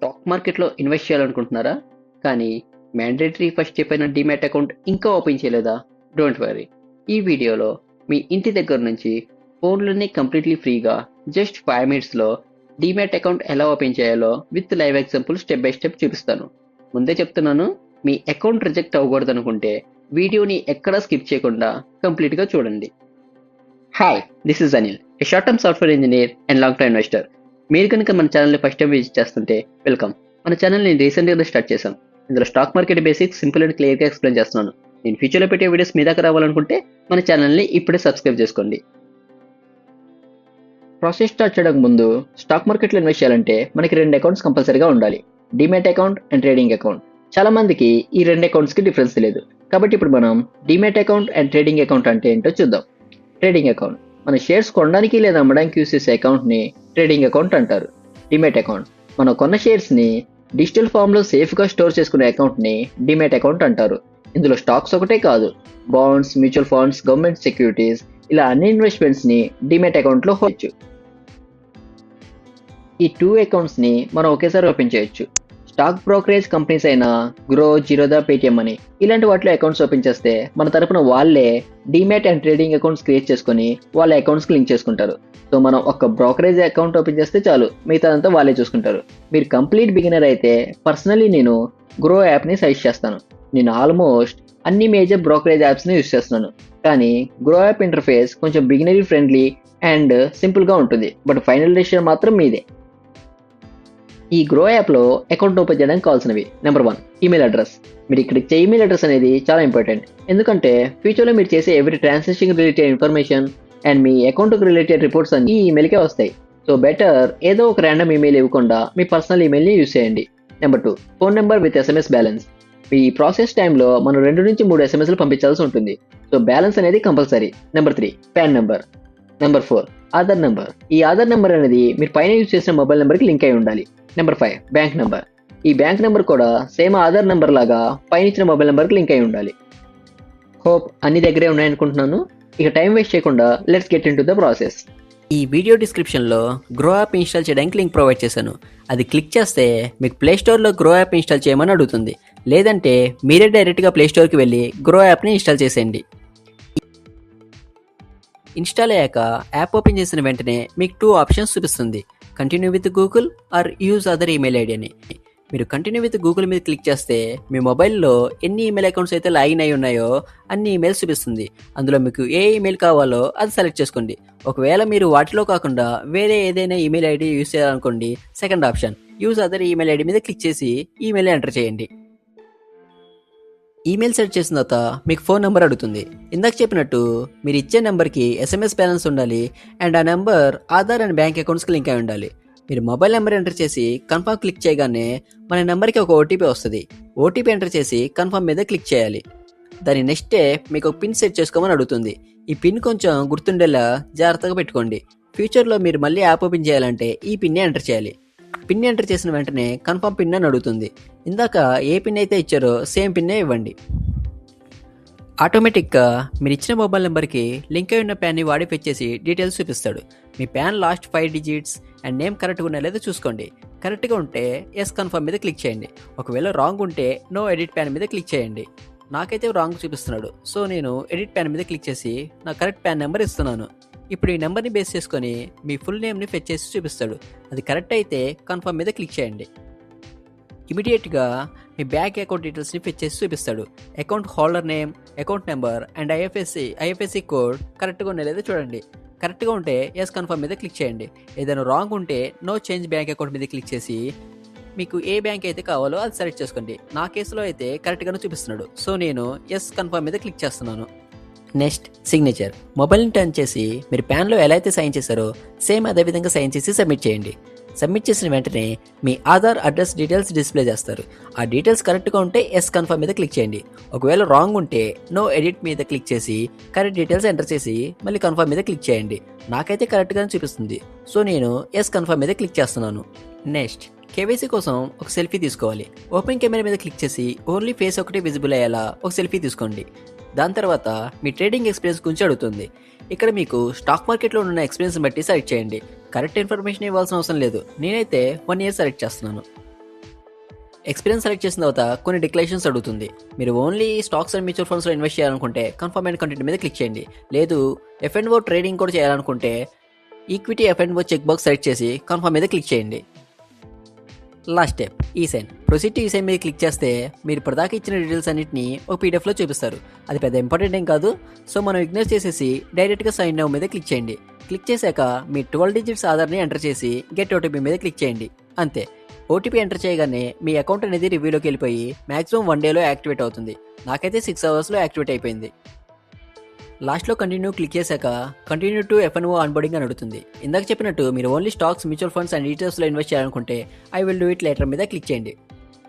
Stock మార్కెట్లో invest చేయాలనుకుంటున్నారా? కానీ మ్యాండేటరీ ఫస్ట్ స్టెప్ అయిన డీమ్యాట్ అకౌంట్ ఇంకా ఓపెన్ చేయలేదా? Don't worry. ఈ వీడియోలో మీ ఇంటి దగ్గర నుంచి ఫోన్లోనే కంప్లీట్లీ ఫ్రీగా జస్ట్ 5 మినిట్స్లో డీమ్యాట్ అకౌంట్ ఎలా ఓపెన్ చేయాలో with live example step by step చూపిస్తాను. ముందే చెప్తున్నాను, మీ అకౌంట్ రిజెక్ట్ అవ్వకూడదు అనుకుంటే వీడియోని ఎక్కడా స్కిప్ చేయకుండా కంప్లీట్గా చూడండి. Hi, this is Anil, A short term software engineer and long term investor. మీరు కనుక మన ఛానల్ని ఫస్ట్ టైం విజిట్ చేస్తుంటే వెల్కమ్. మన ఛానల్ని రీసెంట్గా స్టార్ట్ చేశాం. ఇందులో stock market basics simple and క్లియర్గా ఎక్స్ప్లెయిన్ చేస్తున్నాను. నేను ఫ్యూచర్లో పెట్టే వీడియోస్ మీ దాకా రావాలనుకుంటే మన ఛానల్ని ఇప్పుడే సబ్స్క్రైబ్ చేసుకోండి. ప్రాసెస్ స్టార్ట్ చేయడానికి ముందు స్టాక్ మార్కెట్లో ఇన్వెస్ట్ చేయాలంటే మనకి 2 అకౌంట్స్ కంపల్సరీగా ఉండాలి, demat account and trading account. చాలా మందికి ఈ 2 అకౌంట్స్కి డిఫరెన్స్ తెలియదు. కాబట్టి ఇప్పుడు మనం demat account and trading account అంటే ఏంటో చూద్దాం. ట్రేడింగ్ అకౌంట్ మన షేర్స్ కొనడానికి లేదా అమ్మడానికి యూస్ చేసే అకౌంట్ని ట్రేడింగ్ అకౌంట్ అంటారు. డీమ్యాట్ అకౌంట్ మనం కొన్న షేర్స్ని డిజిటల్ ఫామ్లో సేఫ్గా స్టోర్ చేసుకునే అకౌంట్ని డీమ్యాట్ అకౌంట్ అంటారు. ఇందులో స్టాక్స్ ఒకటే కాదు, bonds, mutual funds, government securities, ఇలా అన్ని ఇన్వెస్ట్మెంట్స్ని డీమ్యాట్ అకౌంట్లో హోల్చు. ఈ 2 అకౌంట్స్ని మనం ఒకేసారి ఓపెన్ చేయొచ్చు. స్టాక్ బ్రోకరేజ్ కంపెనీస్ అయిన గ్రో, జిరోదా, పేటిఎం అని ఇలాంటి వాటిలో అకౌంట్స్ ఓపెన్ చేస్తే మన తరపున వాళ్ళే demat and trading accounts create చేసుకొని వాళ్ళ అకౌంట్స్కి లింక్ చేసుకుంటారు. సో మనం ఒక బ్రోకరేజ్ అకౌంట్ ఓపెన్ చేస్తే చాలు, మిగతాదంతా వాళ్ళే చూసుకుంటారు. మీరు కంప్లీట్ బిగినర్ అయితే పర్సనలీ నేను గ్రో యాప్ని సజెస్ట్ చేస్తాను. నేను ఆల్మోస్ట్ అన్ని మేజర్ బ్రోకరేజ్ యాప్స్ని యూస్ చేస్తున్నాను, కానీ గ్రో యాప్ ఇంటర్ఫేస్ కొంచెం బిగినరీ ఫ్రెండ్లీ అండ్ సింపుల్గా ఉంటుంది. బట్ ఫైనల్ డెసిషన్ మాత్రం మీదే. ఈ గ్రో యాప్లో అకౌంట్ ఓపెన్ చేయడానికి కావాల్సినవి: నెంబర్ 1, ఈమెయిల్ అడ్రస్. మీరు ఇక్కడ ఇచ్చే ఈమెయిల్ అడ్రస్ అనేది చాలా ఇంపార్టెంట్, ఎందుకంటే ఫ్యూచర్లో మీరు చేసే every transaction related information and మీ అకౌంట్కి రిలేటెడ్ రిపోర్ట్స్ అన్ని ఈ ఈమెయిల్కే వస్తాయి. సో బెటర్ ఏదో ఒక ర్యాండమ్ ఈమెయిల్ ఇవ్వకుండా మీ పర్సనల్ ఈమెయిల్ని యూస్ చేయండి. Number 2, phone number with SMS balance. Me process టైంలో మనం 2 నుంచి 3 ఎస్ఎంఎస్లు పంపించాల్సి ఉంటుంది, సో బ్యాలెన్స్ అనేది compulsory. Number 3, pan number. Number 4, Aadhaar number. ఈ ఆధార్ నెంబర్ అనేది మీరు పైన యూజ్ చేసిన మొబైల్ నెంబర్కి లింక్ అయి ఉండాలి. Number 5, bank number. ఈ బ్యాంక్ నెంబర్ కూడా సేమ్ ఆధార్ నెంబర్ లాగా పైన ఇచ్చిన మొబైల్ నెంబర్కి లింక్ అయి ఉండాలి. హోప్ అన్ని దగ్గరే ఉన్నాయనుకుంటున్నాను. ఇక టైం వేస్ట్ చేయకుండా let's get in to the process. ఈ వీడియో డిస్క్రిప్షన్లో గ్రో యాప్ ఇన్స్టాల్ చేయడానికి లింక్ ప్రొవైడ్ చేశాను. అది క్లిక్ చేస్తే మీకు ప్లే స్టోర్లో గ్రో యాప్ ఇన్స్టాల్ చేయమని అడుగుతుంది. లేదంటే మీరే డైరెక్ట్గా ప్లే స్టోర్కి వెళ్ళి గ్రో యాప్ని ఇన్స్టాల్ చేసేయండి. ఇన్స్టాల్ అయ్యాక యాప్ ఓపెన్ చేసిన వెంటనే మీకు 2 ఆప్షన్స్ చూపిస్తుంది: continue with Google or use other email ID అని. మీరు కంటిన్యూ విత్ గూగుల్ మీద క్లిక్ చేస్తే మీ మొబైల్లో ఎన్ని ఈమెయిల్ అకౌంట్స్ అయితే లాగిన్ అయి ఉన్నాయో అన్ని ఈమెయిల్స్ చూపిస్తుంది. అందులో మీకు ఏ ఈమెయిల్ కావాలో అది సెలెక్ట్ చేసుకోండి. ఒకవేళ మీరు వాటిలో కాకుండా వేరే ఏదైనా ఈమెయిల్ ఐడి యూజ్ చేయాలనుకోండి, second option use other email ID మీద క్లిక్ చేసి ఈమెయిల్ ఎంటర్ చేయండి. ఈమెయిల్ సెట్ చేసిన తర్వాత మీకు ఫోన్ నెంబర్ అడుగుతుంది. ఇందాక చెప్పినట్టు మీరు ఇచ్చే నెంబర్కి ఎస్ఎంఎస్ బ్యాలెన్స్ ఉండాలి అండ్ ఆ నెంబర్ ఆధార్ అండ్ బ్యాంక్ అకౌంట్స్కి లింక్ అయి ఉండాలి. మీరు మొబైల్ నెంబర్ ఎంటర్ చేసి కన్ఫర్మ్ క్లిక్ చేయగానే మన నెంబర్కి ఒక ఓటీపీ వస్తుంది. ఓటీపీ ఎంటర్ చేసి కన్ఫర్మ్ మీద క్లిక్ చేయాలి. దాని నెక్స్ట్ మీకు ఒక పిన్ సెట్ చేసుకోమని అడుగుతుంది. ఈ పిన్ కొంచెం గుర్తుండేలా జాగ్రత్తగా పెట్టుకోండి. ఫ్యూచర్లో మీరు మళ్ళీ యాప్ ఓపెన్ చేయాలంటే ఈ పిన్నే ఎంటర్ చేయాలి. పిన్ ఎంటర్ చేసిన వెంటనే కన్ఫర్మ్ పిన్ అని అడుగుతుంది. ఇందాక ఏ పిన్ అయితే ఇచ్చారో సేమ్ పిన్నే ఇవ్వండి. ఆటోమేటిక్గా మీరు ఇచ్చిన మొబైల్ నెంబర్కి లింక్ అయి ఉన్న ప్యాన్ని వాడి చేసి డీటెయిల్స్ చూపిస్తాడు. మీ PAN last 5 digits and name కరెక్ట్గా ఉన్నా లేదో చూసుకోండి. కరెక్ట్గా ఉంటే ఎస్ కన్ఫర్మ్ మీద క్లిక్ చేయండి. ఒకవేళ రాంగ్ ఉంటే నో ఎడిట్ ప్యాన్ మీద క్లిక్ చేయండి. నాకైతే రాంగ్ చూపిస్తున్నాడు, సో నేను ఎడిట్ ప్యాన్ మీద క్లిక్ చేసి నా కరెక్ట్ ప్యాన్ నెంబర్ ఇస్తున్నాను. ఇప్పుడు ఈ నెంబర్ని బేస్ చేసుకొని మీ ఫుల్ నేమ్ని ఫెచ్ చేసి చూపిస్తాడు. అది కరెక్ట్ అయితే కన్ఫర్మ్ మీద క్లిక్ చేయండి. ఇమీడియట్గా మీ బ్యాంక్ అకౌంట్ డీటెయిల్స్ని ఫెచ్ చేసి చూపిస్తాడు. Account holder name, account number and IFSC code కరెక్ట్గా ఉండే లేదో చూడండి. కరెక్ట్గా ఉంటే ఎస్ కన్ఫర్మ్ మీద క్లిక్ చేయండి. ఏదైనా రాంగ్ ఉంటే నో చేంజ్ బ్యాంక్ అకౌంట్ మీద క్లిక్ చేసి మీకు ఏ బ్యాంక్ అయితే కావాలో అది సెలెక్ట్ చేసుకోండి. నా కేసులో అయితే కరెక్ట్గానే చూపిస్తున్నాడు, సో నేను ఎస్ కన్ఫర్మ్ మీద క్లిక్ చేస్తున్నాను. Next signature. మొబైల్ని టర్న్ చేసి మీరు ప్యాన్లో ఎలా అయితే సైన్ చేశారో సేమ్ అదే విధంగా సైన్ చేసి సబ్మిట్ చేయండి. సబ్మిట్ చేసిన వెంటనే మీ ఆధార్ అడ్రస్ డీటెయిల్స్ డిస్ప్లే చేస్తారు. ఆ డీటెయిల్స్ కరెక్ట్గా ఉంటే ఎస్ కన్ఫర్మ్ మీద క్లిక్ చేయండి. ఒకవేళ రాంగ్ ఉంటే నో ఎడిట్ మీద క్లిక్ చేసి కరెక్ట్ డీటెయిల్స్ ఎంటర్ చేసి మళ్ళీ కన్ఫర్మ్ మీద క్లిక్ చేయండి. నాకైతే కరెక్ట్గానే చూపిస్తుంది, సో నేను ఎస్ కన్ఫర్మ్ మీద క్లిక్ చేస్తున్నాను. నెక్స్ట్ కేవైసీ కోసం ఒక సెల్ఫీ తీసుకోవాలి. ఓపెన్ కెమెరా మీద క్లిక్ చేసి ఓన్లీ ఫేస్ ఒకటి విజిబుల్ అయ్యేలా ఒక సెల్ఫీ తీసుకోండి. దాని తర్వాత మీ ట్రేడింగ్ ఎక్స్పీరియన్స్ గురించి అడుగుతుంది. ఇక్కడ మీకు స్టాక్ మార్కెట్లో ఉన్న ఎక్స్పీరియన్స్ బట్టి సెలెక్ట్ చేయండి. కరెక్ట్ ఇన్ఫర్మేషన్ ఇవ్వాల్సిన అవసరం లేదు. నేనైతే 1 ఇయర్ సెలెక్ట్ చేస్తున్నాను. ఎక్స్పీరియన్స్ సెలెక్ట్ చేసిన తర్వాత కొన్ని డిక్లరేషన్స్ అడుగుతుంది. మీరు ఓన్లీ స్టాక్స్ అండ్ మ్యూచువల్ ఫండ్స్లో ఇన్వెస్ట్ చేయాలనుకుంటే కన్ఫర్మ్ అండ్ కంటిన్యూ మీద క్లిక్ చేయండి. లేదు F&O ట్రేడింగ్ కూడా చేయాలనుకుంటే equity F&O check box select చేసి కన్ఫర్మ్ మీద క్లిక్ చేయండి. Last step esign. Proceed to esign మీద క్లిక్ చేస్తే మీరు ఇప్పటిదాకా ఇచ్చిన డీటెయిల్స్ అన్నింటినీ ఒక పీడిఎఫ్లో చూపిస్తారు. అది పెద్ద ఇంపార్టెంట్ ఏం కాదు. సో మనం ఇగ్నోర్ చేసేసి డైరెక్ట్గా సైన్ నౌ మీద క్లిక్ చేయండి. క్లిక్ చేశాక మీ 12 డిజిట్స్ ఆధార్ని ఎంటర్ చేసి గెట్ ఓటీపీ మీద క్లిక్ చేయండి. అంతే. ఓటీపీ ఎంటర్ చేయగానే మీ అకౌంట్ అనేది రివ్యూలోకి వెళ్ళిపోయి మ్యాక్సిమం 1 డేలో యాక్టివేట్ అవుతుంది. నాకైతే 6 అవర్స్లో యాక్టివేట్ అయిపోయింది. లాస్ట్లో కంటిన్యూ క్లిక్ చేశాక కంటిన్యూ టు F&O ఆన్బోర్డింగ్ అని అడుగుతుంది. ఇందాక చెప్పినట్టు మీరు only stocks, mutual funds and ఈటీఎఫ్స్లో ఇన్వెస్ట్ చేయాలనుకుంటే I will do it later మీద క్లిక్ చేయండి.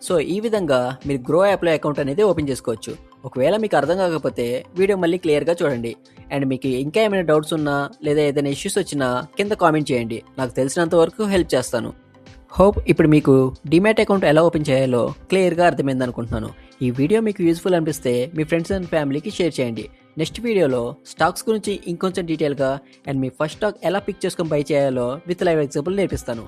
సో ఈ విధంగా మీరు గ్రో యాప్లో అకౌంట్ అనేది ఓపెన్ చేసుకోవచ్చు. ఒకవేళ మీకు అర్థం కాకపోతే వీడియో మళ్ళీ క్లియర్గా చూడండి. అండ్ మీకు ఇంకా ఏమైనా డౌట్స్ ఉన్నా లేదా ఏదైనా ఇష్యూస్ వచ్చినా కింద కామెంట్ చేయండి. నాకు తెలిసినంత వరకు హెల్ప్ చేస్తాను. హోప్ ఇప్పుడు మీకు డిమాట్ అకౌంట్ ఎలా ఓపెన్ చేయాలో క్లియర్గా అర్థమైంది అనుకుంటున్నాను. ఈ వీడియో మీకు యూస్ఫుల్ అనిపిస్తే మీ ఫ్రెండ్స్ అండ్ ఫ్యామిలీకి షేర్ చేయండి. నెక్స్ట్ వీడియోలో స్టాక్స్ గురించి ఇంకొంచెం డీటెయిల్గా అండ్ మీ ఫస్ట్ స్టాక్ ఎలా పిక్ చేసుకొని బై చేయాలో విత్ లైవ్ ఎగ్జాంపుల్ నేర్పిస్తాను.